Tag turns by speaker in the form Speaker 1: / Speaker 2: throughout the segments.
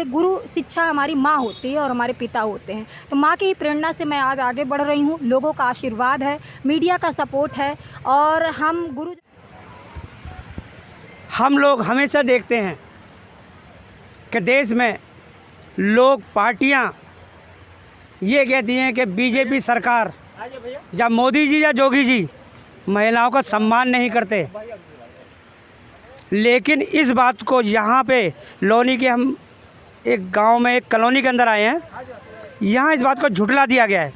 Speaker 1: गुरु शिक्षा हमारी माँ होती है और हमारे पिता होते हैं, तो माँ की ही प्रेरणा से मैं आज आगे बढ़ रही हूँ। लोगों का आशीर्वाद है, मीडिया का सपोर्ट है और
Speaker 2: हम लोग हमेशा देखते हैं कि देश में लोग पार्टियां ये कहती हैं कि बीजेपी सरकार या मोदी जी या जोगी जी महिलाओं का सम्मान नहीं करते, लेकिन इस बात को यहाँ पे लोनी के हम एक गांव में एक कॉलोनी के अंदर आए हैं, यहाँ इस बात को झुठला दिया गया है।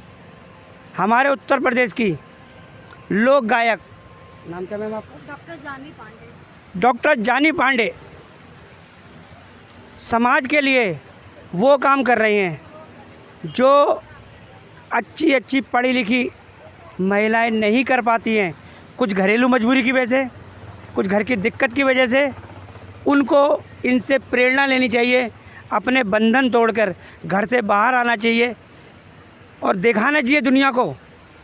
Speaker 2: हमारे उत्तर प्रदेश की लोक गायक, नाम क्या मैम आपका? डॉक्टर जानी पांडे समाज के लिए वो काम कर रही हैं जो अच्छी पढ़ी लिखी महिलाएं नहीं कर पाती हैं। कुछ घरेलू मजबूरी की वजह से, कुछ घर की दिक्कत की वजह से उनको इनसे प्रेरणा लेनी चाहिए, अपने बंधन तोड़कर घर से बाहर आना चाहिए और दिखाना चाहिए दुनिया को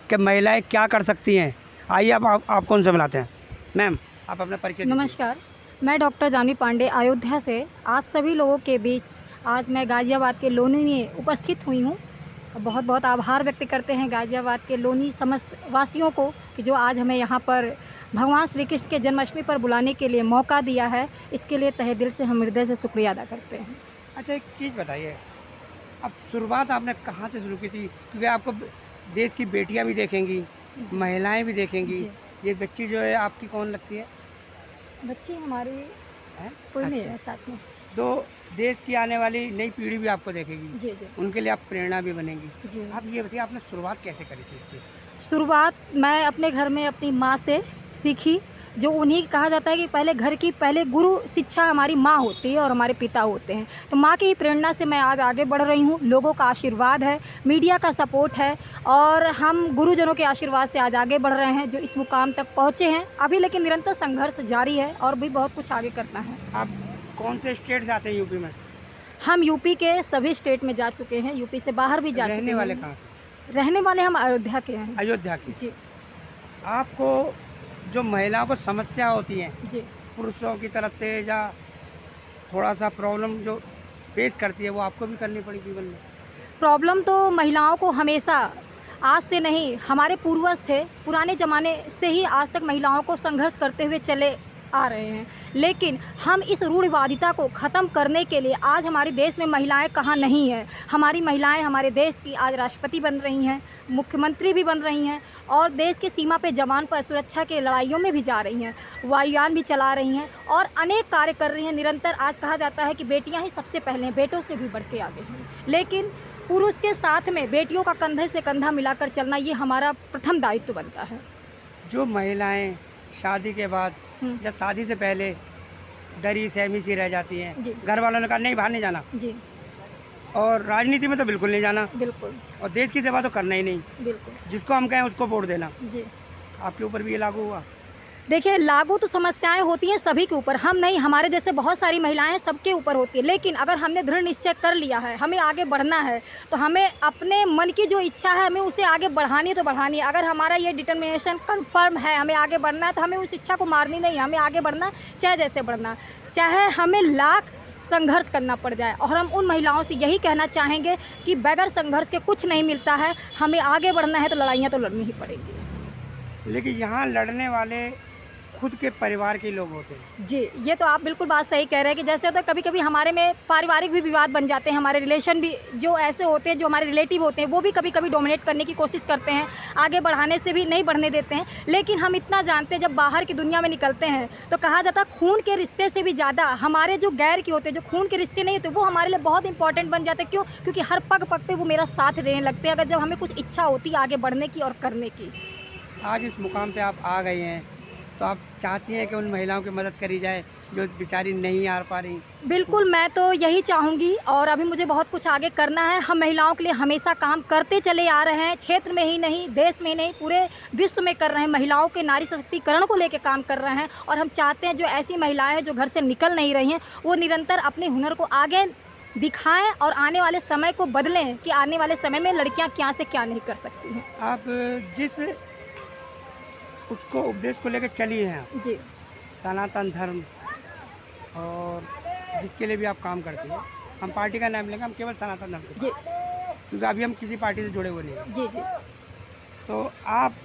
Speaker 2: कि महिलाएं क्या कर सकती हैं। आइए आपको उनसे मिलाते हैं। मैम, आप अपना परिचय दीजिए।
Speaker 1: नमस्कार, मैं डॉक्टर जानी पांडे अयोध्या से आप सभी लोगों के बीच आज मैं गाज़ियाबाद के लोनी में उपस्थित हुई हूँ। बहुत बहुत आभार व्यक्त करते हैं गाज़ियाबाद के लोनी समस्त वासियों को कि जो आज हमें यहाँ पर भगवान श्री कृष्ण के जन्माष्टमी पर बुलाने के लिए मौका दिया है। इसके लिए तहे दिल से हम हृदय से शुक्रिया अदा करते हैं।
Speaker 2: अच्छा, एक चीज़ बताइए, अब शुरुआत आपने कहाँ से शुरू की थी? क्योंकि आपको देश की बेटियां भी देखेंगी, महिलाएं भी देखेंगी। ये बच्ची जो है आपकी कौन लगती है?
Speaker 1: बच्ची हमारी
Speaker 2: है?
Speaker 1: कोई नहीं
Speaker 2: अच्छा।
Speaker 1: है साथ में।
Speaker 2: तो देश की आने वाली नई पीढ़ी भी आपको देखेगी।
Speaker 1: जी जी
Speaker 2: उनके लिए आप प्रेरणा भी बनेंगी।
Speaker 1: जी।
Speaker 2: आप ये बताइए, आपने शुरुआत कैसे करी थी इस चीज़ की?
Speaker 1: शुरुआत मैं अपने घर में अपनी माँ से सीखी। जो उन्हीं कहा जाता है कि पहले गुरु शिक्षा हमारी माँ होती है और हमारे पिता होते हैं, तो माँ की ही प्रेरणा से मैं आज आगे बढ़ रही हूँ। लोगों का आशीर्वाद है, मीडिया का सपोर्ट है और हम गुरुजनों के आशीर्वाद से आज आगे बढ़ रहे हैं, जो इस मुकाम तक पहुँचे हैं अभी। लेकिन निरंतर संघर्ष जारी है और भी बहुत कुछ आगे करना है।
Speaker 2: आप कौन से स्टेट से आते हैं यूपी में?
Speaker 1: हम यूपी के सभी स्टेट में जा चुके हैं, यूपी से बाहर भी जा चुके हैं।
Speaker 2: रहने वाले कहाँ?
Speaker 1: रहने वाले हम अयोध्या के हैं।
Speaker 2: अयोध्या की।
Speaker 1: जी
Speaker 2: आपको जो महिलाओं को समस्या होती हैं
Speaker 1: जी।
Speaker 2: पुरुषों की तरफ से या थोड़ा सा प्रॉब्लम जो फेस करती है, वो आपको भी करनी पड़ी जीवन में?
Speaker 1: प्रॉब्लम तो महिलाओं को हमेशा, आज से नहीं, हमारे पूर्वज थे, पुराने ज़माने से ही आज तक महिलाओं को संघर्ष करते हुए चले आ रहे हैं। लेकिन हम इस रूढ़िवादिता को ख़त्म करने के लिए आज हमारे देश में महिलाएं कहाँ नहीं हैं। हमारी महिलाएं हमारे देश की आज राष्ट्रपति बन रही हैं, मुख्यमंत्री भी बन रही हैं और देश के सीमा पे जवान पर सुरक्षा के लड़ाइयों में भी जा रही हैं, वायुयान भी चला रही हैं और अनेक कार्य कर रही हैं निरंतर। आज कहा जाता है कि बेटियाँ ही सबसे पहले हैं, बेटों से भी बढ़ के आगे हैं। लेकिन पुरुष के साथ में बेटियों का कंधे से कंधा मिलाकर चलना, ये हमारा प्रथम दायित्व बनता है।
Speaker 2: जो महिलाएं शादी के बाद या शादी से पहले डरी सहमी सी रह जाती हैं, घर वालों ने कहा नहीं बाहर नहीं जाना
Speaker 1: जी,
Speaker 2: और राजनीति में तो बिल्कुल नहीं जाना,
Speaker 1: बिल्कुल,
Speaker 2: और देश की सेवा तो करना ही नहीं,
Speaker 1: बिल्कुल,
Speaker 2: जिसको हम कहें उसको वोट देना।
Speaker 1: जी।
Speaker 2: आपके ऊपर भी ये लागू हुआ?
Speaker 1: देखिए, लागू तो समस्याएं होती हैं सभी के ऊपर, हम नहीं, हमारे जैसे बहुत सारी महिलाएं हैं, सबके ऊपर होती है। लेकिन अगर हमने दृढ़ निश्चय कर लिया है, हमें आगे बढ़ना है, तो हमें अपने मन की जो इच्छा है हमें उसे आगे बढ़ानी तो बढ़ानी है। अगर हमारा ये डिटर्मिनेशन कंफर्म है, हमें आगे बढ़ना है, तो हमें उस इच्छा को मारनी नहीं है, हमें आगे बढ़ना, चाहे जैसे बढ़ना, चाहे हमें लाख संघर्ष करना पड़ जाए। और हम उन महिलाओं से यही कहना चाहेंगे कि बगैर संघर्ष के कुछ नहीं मिलता है। हमें आगे बढ़ना है तो लड़ाइयाँ तो लड़नी ही पड़ेंगी।
Speaker 2: लेकिन यहाँ लड़ने वाले खुद के परिवार के लोग होते हैं।
Speaker 1: जी, ये तो आप बिल्कुल बात सही कह रहे हैं कि जैसे होता है कभी कभी हमारे में पारिवारिक भी विवाद बन जाते हैं। हमारे रिलेशन भी जो ऐसे होते हैं, जो हमारे रिलेटिव होते हैं, वो भी कभी कभी डोमिनेट करने की कोशिश करते हैं, आगे बढ़ाने से भी नहीं बढ़ने देते हैं। लेकिन हम इतना जानते हैं, जब बाहर की दुनिया में निकलते हैं तो कहा जाता है खून के रिश्ते से भी ज़्यादा हमारे जो गैर के होते हैं, जो खून के रिश्ते नहीं होते, वो हमारे लिए बहुत इंपॉर्टेंट बन जाते हैं। क्यों? क्योंकि हर पग पग पे वो मेरा साथ देने लगते हैं, अगर जब हमें कुछ इच्छा होती है आगे बढ़ने की और करने की।
Speaker 2: आज इस मुकाम पे आप आ गई हैं, तो आप चाहती हैं कि उन महिलाओं की मदद करी जाए जो बेचारी नहीं आ पा रही?
Speaker 1: बिल्कुल, मैं तो यही चाहूँगी और अभी मुझे बहुत कुछ आगे करना है। हम महिलाओं के लिए हमेशा काम करते चले आ रहे हैं, क्षेत्र में ही नहीं, देश में ही नहीं, पूरे विश्व में कर रहे हैं। महिलाओं के नारी सशक्तिकरण को लेकर काम कर रहे हैं और हम चाहते हैं जो ऐसी महिलाएं हैं जो घर से निकल नहीं रही हैं, वो निरंतर अपने हुनर को आगे दिखाएं और आने वाले समय को बदलें कि आने वाले समय में लड़कियाँ क्या से क्या नहीं कर सकती हैं।
Speaker 2: आप जिस उसको उपदेश को लेकर चली हैं,
Speaker 1: जी,
Speaker 2: सनातन धर्म, और जिसके लिए भी आप काम करती हैं, हम पार्टी का नाम लेंगे, हम केवल सनातन धर्म के,
Speaker 1: जी
Speaker 2: क्योंकि अभी हम किसी पार्टी से जुड़े हुए नहीं हैं।
Speaker 1: जी जी।
Speaker 2: तो आप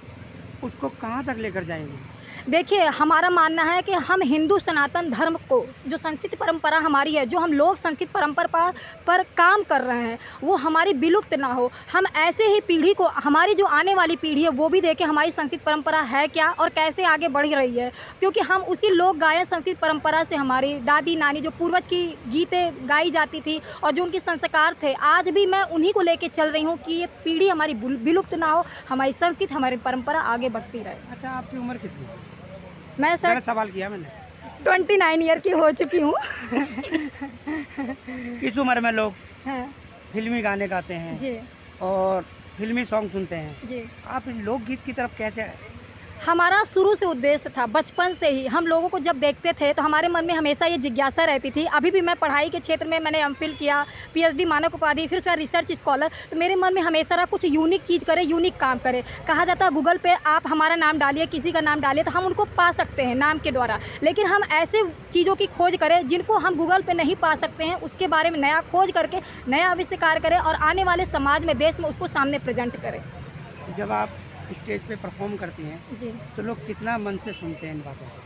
Speaker 2: उसको कहाँ तक लेकर जाएंगे?
Speaker 1: देखिए, हमारा मानना है कि हम हिंदू सनातन धर्म को, जो संस्कृति परंपरा हमारी है, जो हम लोग संस्कृति परंपरा पर काम कर रहे हैं, वो हमारी विलुप्त ना हो। हम ऐसे ही पीढ़ी को, हमारी जो आने वाली पीढ़ी है वो भी देखे हमारी संस्कृति परंपरा है क्या और कैसे आगे बढ़ रही है, क्योंकि हम उसी लोक गायन संस्कृति परंपरा से हमारी दादी नानी जो पूर्वज की गीतें गाई जाती थी और जो उनके संस्कार थे, आज भी मैं उन्हीं को लेके चल रही हूँ कि ये पीढ़ी हमारी विलुप्त ना हो, हमारी संस्कृति हमारी परंपरा आगे बढ़ती रहे।
Speaker 2: अच्छा, आपकी उम्र कितनी है?
Speaker 1: मैं सर
Speaker 2: सवाल किया मैंने।
Speaker 1: 29 ईयर की हो चुकी हूँ।
Speaker 2: इस उम्र में लोग
Speaker 1: हाँ,
Speaker 2: फिल्मी गाने गाते हैं
Speaker 1: जी
Speaker 2: और फिल्मी सॉन्ग सुनते हैं,
Speaker 1: जी।
Speaker 2: आप इन लोकगीत की तरफ कैसे आए?
Speaker 1: हमारा शुरू से उद्देश्य था, बचपन से ही हम लोगों को जब देखते थे तो हमारे मन में हमेशा ये जिज्ञासा रहती थी। अभी भी मैं पढ़ाई के क्षेत्र में मैंने एमफिल किया, पीएचडी मानक उपाधि, फिर उसके बाद रिसर्च स्कॉलर, तो मेरे मन में हमेशा रहा कुछ यूनिक चीज़ करे, यूनिक काम करे। कहा जाता है गूगल पे आप हमारा नाम डालिए, किसी का नाम डालिए तो हम उनको पा सकते हैं नाम के द्वारा, लेकिन हम ऐसे चीज़ों की खोज करें जिनको हम गूगल पे नहीं पा सकते हैं, उसके बारे में नया खोज करके नया आविष्कार करें और आने वाले समाज में, देश में उसको सामने प्रेजेंट करें।
Speaker 2: जब आप स्टेज पे परफॉर्म करती हैं
Speaker 1: जी
Speaker 2: तो लोग कितना मन से सुनते हैं इन बातों को?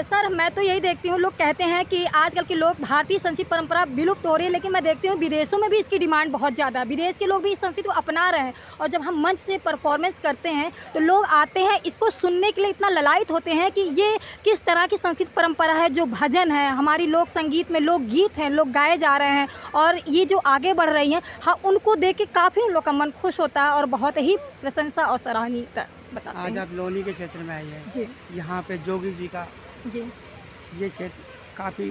Speaker 1: सर, मैं तो यही देखती हूँ, लोग कहते हैं कि आजकल के लोग, भारतीय संस्कृति परंपरा विलुप्त हो रही है, लेकिन मैं देखती हूँ विदेशों में भी इसकी डिमांड बहुत ज़्यादा है। विदेश के लोग भी इस संस्कृति को अपना रहे हैं और जब हम मंच से परफॉर्मेंस करते हैं तो लोग आते हैं इसको सुनने के लिए, इतना ललायित होते हैं कि ये किस तरह की संस्कृति परंपरा है, जो भजन है, हमारी लोक संगीत में लोक गीत हैं, लोग गाए जा रहे हैं और ये जो आगे बढ़ रही हैं, हाँ, उनको देख के काफ़ी उन लोग का मन खुश होता है और बहुत ही प्रशंसा और सराहनीय बताते
Speaker 2: आज
Speaker 1: हैं।
Speaker 2: आप लोनी के क्षेत्र में आई हैं,
Speaker 1: जी
Speaker 2: यहाँ पे जोगी जी का
Speaker 1: जी
Speaker 2: ये क्षेत्र काफ़ी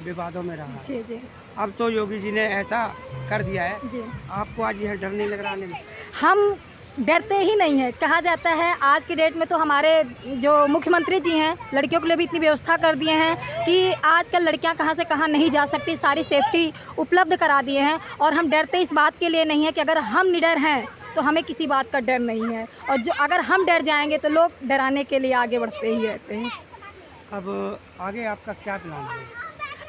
Speaker 2: विवादों में रहा।
Speaker 1: जी जी
Speaker 2: अब तो योगी जी ने ऐसा कर दिया है,
Speaker 1: जी।
Speaker 2: आपको आज यह डर नहीं लग रहा आने में?
Speaker 1: हम डरते ही नहीं है। कहा जाता है आज की डेट में तो हमारे जो मुख्यमंत्री जी हैं, लड़कियों के लिए भी इतनी व्यवस्था कर दिए हैं कि आजकल लड़कियां कहां से कहां नहीं जा सकती, सारी सेफ्टी उपलब्ध करा दिए हैं और हम डरते इस बात के लिए नहीं है कि अगर हम निडर हैं तो हमें किसी बात का डर नहीं है, और जो अगर हम डर जाएंगे तो लोग डराने के लिए आगे बढ़ते ही रहते हैं।
Speaker 2: अब आगे आपका क्या प्लान है?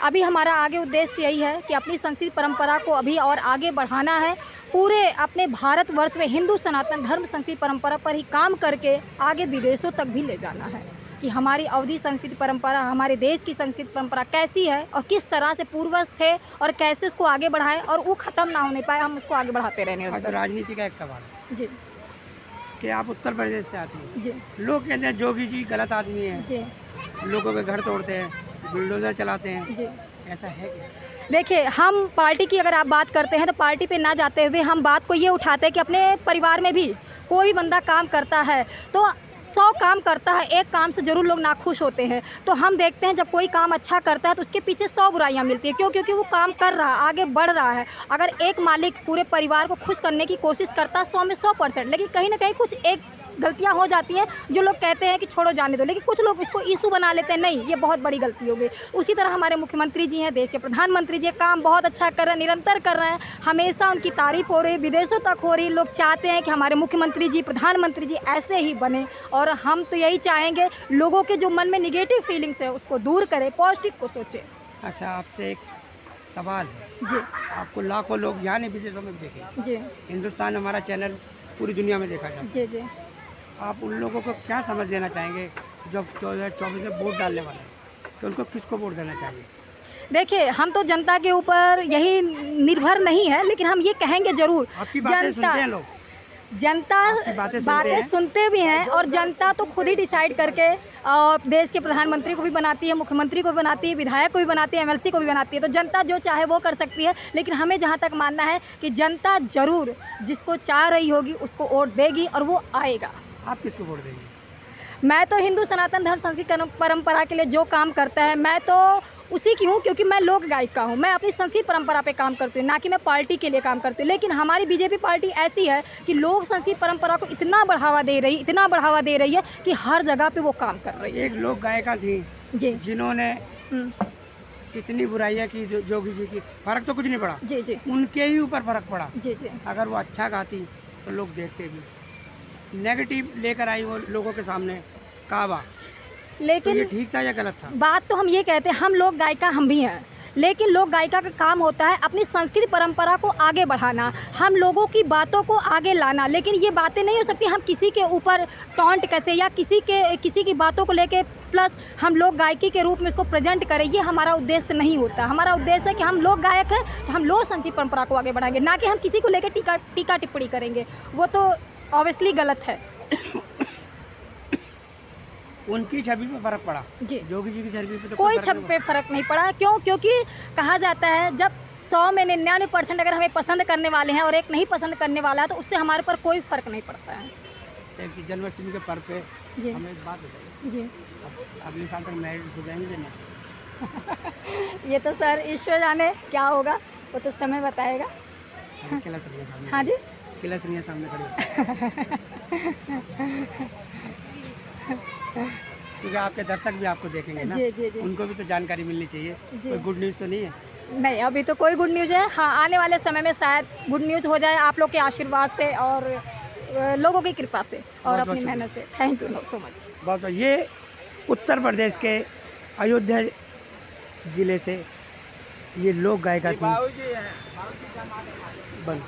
Speaker 1: अभी हमारा आगे उद्देश्य यही है कि अपनी संस्कृति परंपरा को अभी और आगे बढ़ाना है, पूरे अपने भारतवर्ष में हिंदू सनातन धर्म संस्कृति परंपरा पर ही काम करके आगे विदेशों तक भी ले जाना है कि हमारी अवधि संस्कृति परंपरा, हमारे देश की संस्कृति परंपरा कैसी है और किस तरह से पूर्वज थे और कैसे उसको आगे बढ़ाएं और वो ख़त्म ना होने पाए, हम उसको आगे बढ़ाते रहने
Speaker 2: आज
Speaker 1: दें।
Speaker 2: राजनीति का एक सवाल है
Speaker 1: जी
Speaker 2: कि आप उत्तर प्रदेश से आती हैं,
Speaker 1: जी
Speaker 2: लोग कहते हैं जोगी जी गलत आदमी हैं,
Speaker 1: जी
Speaker 2: लोगों के घर तोड़ते हैं, बुलडोजर चलाते हैं,
Speaker 1: जी।
Speaker 2: ऐसा है क्या?
Speaker 1: देखिए, हम पार्टी की अगर आप बात करते हैं तो पार्टी पे ना जाते हुए हम बात को ये उठाते हैं कि अपने परिवार में भी कोई भी बंदा काम करता है तो 100 काम करता है, एक काम से ज़रूर लोग नाखुश होते हैं। तो हम देखते हैं जब कोई काम अच्छा करता है तो उसके पीछे 100 बुराइयां मिलती है। क्यों? क्योंकि वो काम कर रहा है, आगे बढ़ रहा है। अगर एक मालिक पूरे परिवार को खुश करने की कोशिश करता है 100 में 100%, लेकिन कहीं ना कहीं कुछ एक गलतियां हो जाती हैं जो लोग कहते हैं कि छोड़ो जाने दो, लेकिन कुछ लोग इसको इशू बना लेते हैं, नहीं ये बहुत बड़ी गलती हो गई। उसी तरह हमारे मुख्यमंत्री जी हैं, देश के प्रधानमंत्री जी काम बहुत अच्छा कर रहे हैं, निरंतर कर रहे हैं, हमेशा उनकी तारीफ हो रही, विदेशों तक हो रही। लोग चाहते हैं कि हमारे मुख्यमंत्री जी, प्रधानमंत्री जी ऐसे ही बने और हम तो यही चाहेंगे लोगों के जो मन में निगेटिव फीलिंग्स है उसको दूर करें, पॉजिटिव को सोचें।
Speaker 2: अच्छा, आपसे एक सवाल है,
Speaker 1: जी
Speaker 2: आपको लाखों लोग यहाँ नहीं विदेशों में भी देखें,
Speaker 1: जी
Speaker 2: हिंदुस्तान हमारा चैनल पूरी दुनिया में देखा जाता है,
Speaker 1: जी जी।
Speaker 2: आप उन लोगों को क्या समझ देना चाहेंगे जो 2024 में वोट डालने वाले हैं, तो उनको किसको वोट देना चाहिए?
Speaker 1: देखिए, हम तो जनता के ऊपर यही निर्भर नहीं है, लेकिन हम ये कहेंगे जरूर,
Speaker 2: आपकी बातें सुनते हैं लोग,
Speaker 1: जनता
Speaker 2: आपकी
Speaker 1: बातें सुनते भी हैं और जनता तो खुद ही डिसाइड करके देश के प्रधानमंत्री को भी बनाती है, मुख्यमंत्री को भी बनाती है, विधायक को भी बनाती है, एमएलसी को भी बनाती है। तो जनता जो चाहे वो कर सकती है, लेकिन हमें जहाँ तक मानना है कि जनता जरूर जिसको चाह रही होगी उसको वोट देगी और वो आएगा।
Speaker 2: आप किसको वोट देंगे?
Speaker 1: मैं तो हिंदू सनातन धर्म संस्कृति परंपरा के लिए जो काम करता है मैं तो उसी की हूँ, क्योंकि मैं लोक गायिका हूँ, मैं अपनी संस्कृति परंपरा पे काम करती हूँ, ना कि मैं पार्टी के लिए काम करती हूँ। लेकिन हमारी बीजेपी पार्टी ऐसी है कि लोक संस्कृति परंपरा को इतना बढ़ावा दे रही है कि हर जगह पे वो काम कर रही है।
Speaker 2: एक लोक गायिका थी
Speaker 1: जी
Speaker 2: जिन्होंने इतनी बुराइयां की जोगी जी की, फर्क तो कुछ नहीं पड़ा,
Speaker 1: जी जी
Speaker 2: उनके ही ऊपर फर्क पड़ा।
Speaker 1: जी जी
Speaker 2: अगर वो अच्छा गाती तो लोग देखते भी, नेगेटिव लेकर आई वो लोगों के सामने काबा, तो
Speaker 1: लेकिन
Speaker 2: ये ठीक था या गलत था?
Speaker 1: बात तो हम ये कहते हैं, हम लोग गायिका हम भी हैं, लेकिन लोक गायिका का काम होता है अपनी संस्कृति परंपरा को आगे बढ़ाना, हम लोगों की बातों को आगे लाना। लेकिन ये बातें नहीं हो सकती हम किसी के ऊपर टॉन्ट कैसे या किसी की बातों को लेके प्लस हम लोक गायकी के रूप में इसको प्रेजेंट करें, ये हमारा उद्देश्य नहीं होता। हमारा उद्देश्य है कि हम लोक गायक हैं तो हम लोक संस्कृति परंपरा को आगे बढ़ाएंगे, ना कि हम किसी को लेकर टीका टिप्पणी करेंगे, वो तो ऑब्वियसली गलत है।
Speaker 2: उनकी छवि पे फर्क पड़ा,
Speaker 1: जी,
Speaker 2: जोगी जी की छवि पे तो
Speaker 1: कोई
Speaker 2: फर्क
Speaker 1: छवि
Speaker 2: नहीं
Speaker 1: पे फ़र्क नहीं पड़ा। क्यों? क्योंकि कहा जाता है जब 100 में 99% अगर हमें पसंद करने वाले हैं और एक नहीं पसंद करने वाला है तो उससे हमारे पर कोई फ़र्क नहीं पड़ता है।
Speaker 2: पड़ा। कि जन्माष्टमी के पर्व पे
Speaker 1: जी
Speaker 2: हमें एक बात बताइए,
Speaker 1: जी।
Speaker 2: अगले साल तक मैरिज हो जाएंगे नहीं?
Speaker 1: ये तो सर ईश्वर जाने क्या होगा, वो तो समय बताएगा।
Speaker 2: किला सरिया सामने,
Speaker 1: हाँ जी।
Speaker 2: किला सरिया सामने खड़ी क्योंकि आपके दर्शक भी आपको देखेंगे ना,
Speaker 1: जी जी जी
Speaker 2: उनको भी तो जानकारी मिलनी चाहिए।
Speaker 1: जी।
Speaker 2: कोई गुड न्यूज़ तो नहीं है?
Speaker 1: नहीं, अभी तो कोई गुड न्यूज़ है। हाँ, आने वाले समय में शायद गुड न्यूज़ हो जाए आप लोग के आशीर्वाद से और लोगों की कृपा से और
Speaker 2: बहुत-बहुत
Speaker 1: अपनी
Speaker 2: शुक्रिया।
Speaker 1: मेहनत से। Thank you so much.
Speaker 2: बहुत ये उत्तर प्रदेश के अयोध्या ज़िले से ये लोक गायिका थी। बंद।